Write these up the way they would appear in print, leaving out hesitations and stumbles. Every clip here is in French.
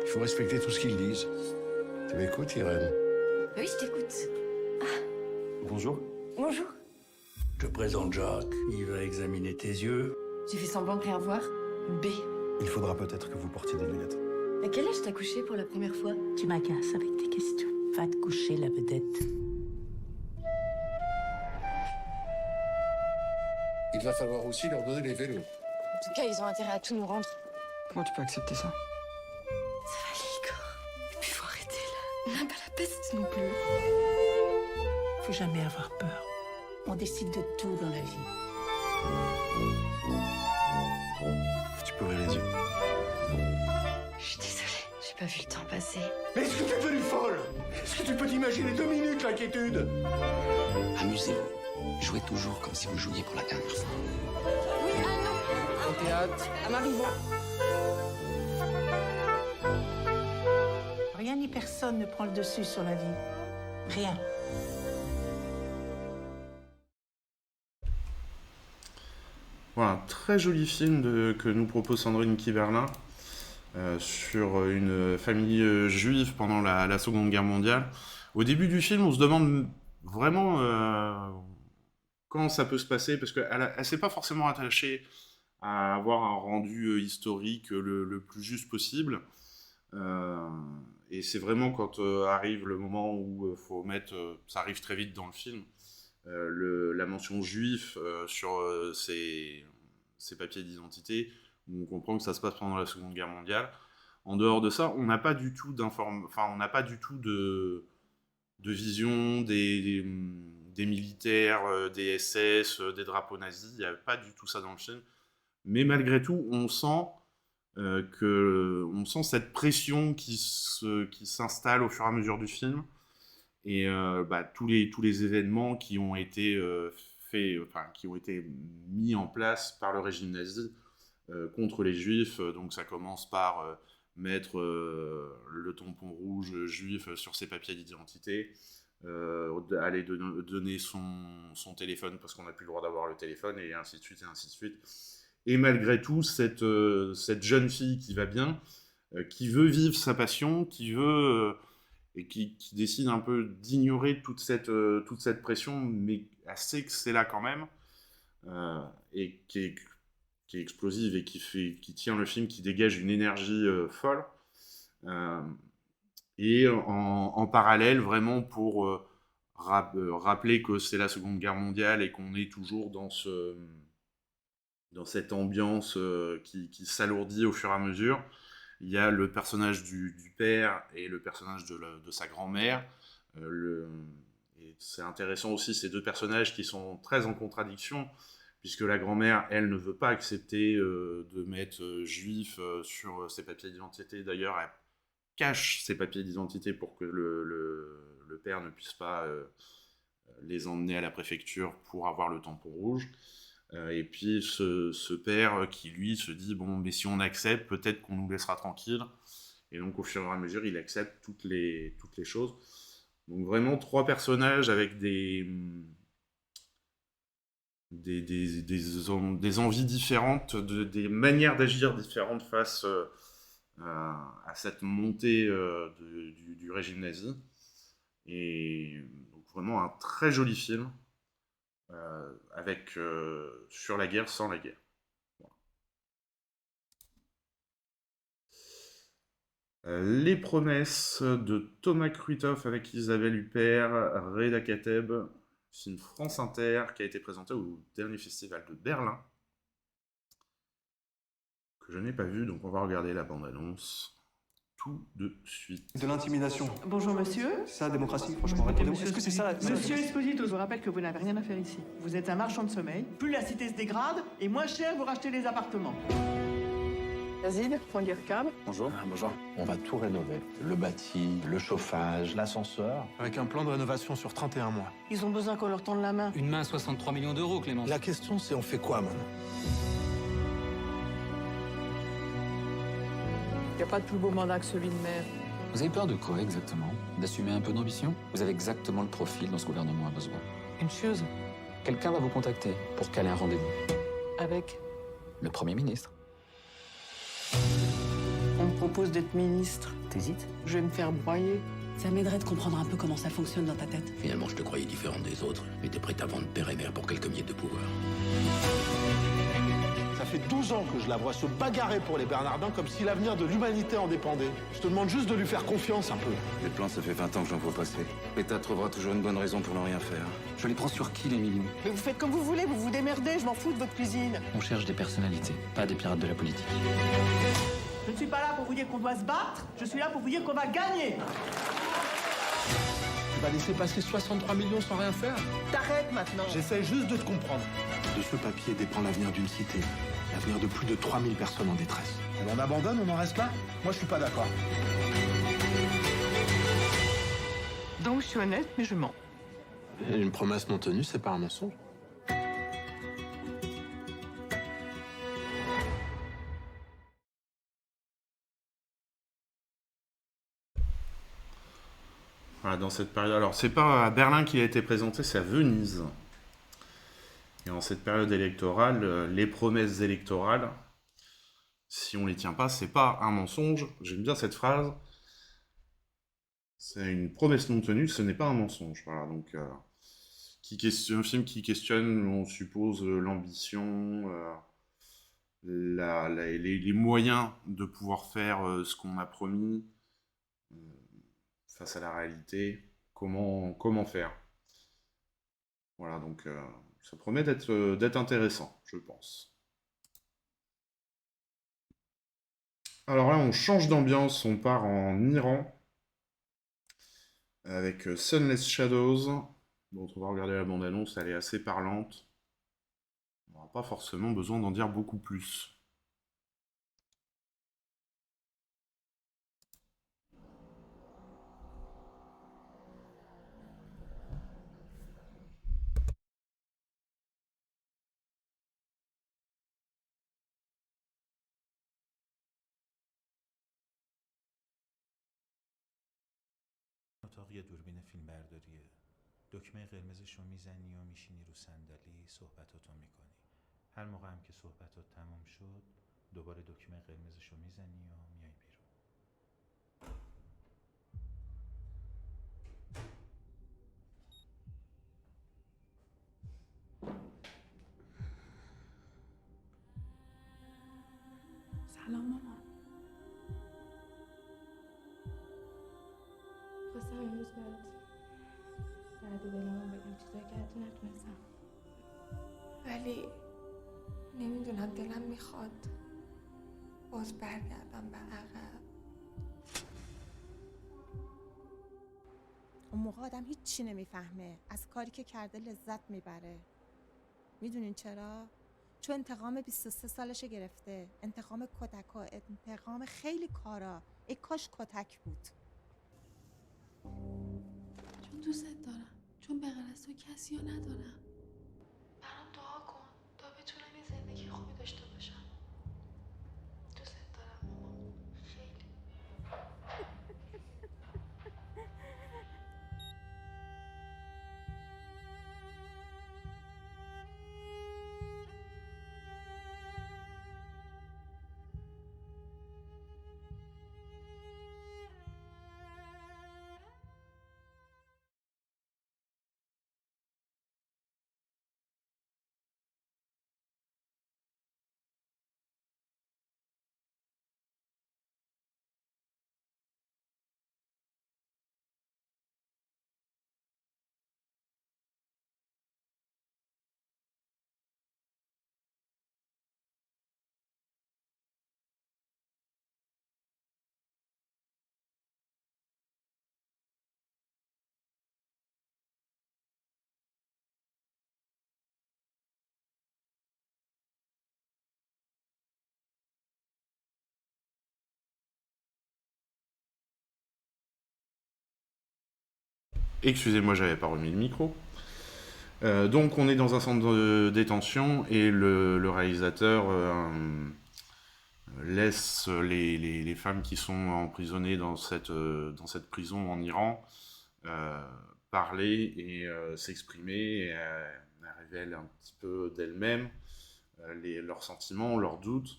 Il faut respecter tout ce qu'ils disent. Tu m'écoutes, Irène? Oui, je t'écoute. Bonjour. Bonjour. Je te présente Jacques. Il va examiner tes yeux. J'ai fait semblant de rien voir. B. Il faudra peut-être que vous portiez des lunettes. À quel âge t'as couché pour la première fois? Tu m'agaces avec tes questions. Va te coucher, la vedette. Il va falloir aussi leur donner les vélos. En tout cas, ils ont intérêt à tout nous rendre. Comment tu peux accepter ça? Ça va aller, Igor. Et puis faut arrêter là. On n'a pas la peste non plus. Faut jamais avoir peur. On décide de tout dans la vie. Tu peux ouvrir les yeux. Je suis désolée, j'ai pas vu le temps passer. Mais est-ce que t'es devenue folle? Est-ce que tu peux t'imaginer 2 minutes l'inquiétude? Amusez-vous. Jouez toujours comme si vous jouiez pour la dernière fois. Oui, non. Au théâtre. À Marivaux. Rien ni personne ne prend le dessus sur la vie. Rien. Voilà, un très joli film que nous propose Sandrine Kiberlin sur une famille juive pendant la Seconde Guerre mondiale. Au début du film, on se demande vraiment quand ça peut se passer, parce qu'elle ne s'est pas forcément attachée à avoir un rendu historique le plus juste possible. Et c'est vraiment quand arrive le moment où faut mettre, ça arrive très vite dans le film, la mention juif sur ses papiers d'identité, où on comprend que ça se passe pendant la Seconde Guerre mondiale. En dehors de ça, on n'a pas du tout de vision des militaires, des SS, des drapeaux nazis. Il n'y a pas du tout ça dans le film. Mais malgré tout, on sent cette pression qui s'installe au fur et à mesure du film. Et tous les événements qui ont été qui ont été mis en place par le régime nazi contre les juifs. Donc ça commence par mettre le tampon rouge juif sur ses papiers d'identité, aller donner son téléphone parce qu'on n'a plus le droit d'avoir le téléphone, et ainsi de suite, et ainsi de suite. Et malgré tout, cette jeune fille qui va bien, qui veut vivre sa passion, qui veut... et qui décide un peu d'ignorer toute cette pression, mais elle sait que c'est là quand même, et qui est explosive et qui tient le film, qui dégage une énergie folle. Et en parallèle, vraiment pour rappeler que c'est la Seconde Guerre mondiale et qu'on est toujours dans cette ambiance qui s'alourdit au fur et à mesure. Il y a le personnage du père et le personnage de sa grand-mère. Et c'est intéressant aussi, ces deux personnages qui sont très en contradiction, puisque la grand-mère, elle, ne veut pas accepter de mettre juif sur ses papiers d'identité. D'ailleurs, elle cache ses papiers d'identité pour que le père ne puisse pas les emmener à la préfecture pour avoir le tampon rouge. Et puis ce père qui lui se dit bon, mais si on accepte, peut-être qu'on nous laissera tranquille. Et donc au fur et à mesure, il accepte toutes les choses. Donc vraiment 3 personnages avec des envies différentes, des manières d'agir différentes face à cette montée du régime nazi. Et donc vraiment un très joli film. Avec sur la guerre, sans la guerre. Voilà. Les promesses de Thomas Kruithoff avec Isabelle Huppert, Reda Kateb, film France Inter qui a été présenté au dernier festival de Berlin, que je n'ai pas vu, donc on va regarder la bande-annonce tout de suite. De l'intimidation. Bonjour monsieur. C'est ça, la démocratie, franchement, répondez-moi. Monsieur Est-ce que c'est ça la... Monsieur Esposito, je vous rappelle que vous n'avez rien à faire ici. Vous êtes un marchand de sommeil. Plus la cité se dégrade, et moins cher vous rachetez les appartements. Yazid, Fondir Cab. Bonjour. Bonjour. On va tout rénover. Le bâti, le chauffage, l'ascenseur. Avec un plan de rénovation sur 31 mois. Ils ont besoin qu'on leur tende la main. Une main à 63 millions d'euros, Clémence. La question, c'est on fait quoi, maintenant? Il n'y a pas de plus beau mandat que celui de maire. Vous avez peur de quoi exactement? D'assumer un peu d'ambition? Vous avez exactement le profil dont ce gouvernement a besoin. Une chose. Quelqu'un va vous contacter pour caler un rendez-vous. Avec Le Premier ministre. On propose d'être ministre. T'hésites? Je vais me faire broyer. Ça m'aiderait de comprendre un peu comment ça fonctionne dans ta tête. Finalement, je te croyais différente des autres, mais t'es prête à vendre père et mère pour quelques miettes de pouvoir. Ça fait 12 ans que je la vois se bagarrer pour les Bernardins comme si l'avenir de l'humanité en dépendait. Je te demande juste de lui faire confiance un peu. Les plans, ça fait 20 ans que j'en vois passer. L'État trouvera toujours une bonne raison pour ne rien faire. Je les prends sur qui, les millions? Mais vous faites comme vous voulez, vous vous démerdez, je m'en fous de votre cuisine. On cherche des personnalités, pas des pirates de la politique. Je ne suis pas là pour vous dire qu'on doit se battre, je suis là pour vous dire qu'on va gagner. Tu vas laisser passer 63 millions sans rien faire? T'arrêtes maintenant. J'essaie juste de te comprendre. De ce papier dépend l'avenir d'une cité. L'avenir de plus de 3000 personnes en détresse. On abandonne, on en reste là? Moi, je suis pas d'accord. Donc je suis honnête, mais je mens. Une promesse non tenue, c'est pas un mensonge. Voilà, dans cette période. Alors, c'est pas à Berlin qu'il a été présenté, c'est à Venise. Et en cette période électorale, les promesses électorales, si on les tient pas, c'est pas un mensonge. J'aime bien cette phrase. C'est une promesse non tenue, ce n'est pas un mensonge. Voilà, donc un film qui questionne, on suppose, l'ambition, les moyens de pouvoir faire ce qu'on a promis face à la réalité, comment faire. Voilà, donc ça promet d'être intéressant, je pense. Alors là, on change d'ambiance, on part en Iran, avec Sunless Shadows, dont on va regarder la bande-annonce, elle est assez parlante. On n'aura pas forcément besoin d'en dire beaucoup plus. اتاق یه دوربین فیلمبرداریه. دکمه قرمزشو میزنی و میشینی رو صندلی صحبتاتو میکنی. هر موقع هم که صحبتات تموم شد دوباره دکمه قرمزشو میزنی و میای بیرون. سلام مامان. خواستم امروز برات درد دلمو بگم، چیزایی که حتی نتونستم، ولی نمیدونم، دلم میخواد باز برگردم به عقب. اون موقع آدم هیچی نمیفهمه، از کاری که کرده لذت میبره. میدونین چرا؟ چون انتقام 23 سالش گرفته، انتقام کتکا، انتقام خیلی کارا. ای کاش کتک بود. چون دوستت دارم، چون به غیر از تو کسی رو ندارم. برام دعا کن تا بتونم یه زندگی خوبی داشته باشم. دوستت دارم مامان، خیلی. Excusez-moi, j'avais pas remis le micro. Donc on est dans un centre de détention et le réalisateur laisse les femmes qui sont emprisonnées dans cette prison en Iran parler et s'exprimer. Et elle révèle un petit peu d'elle-même, leurs sentiments, leurs doutes.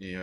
Et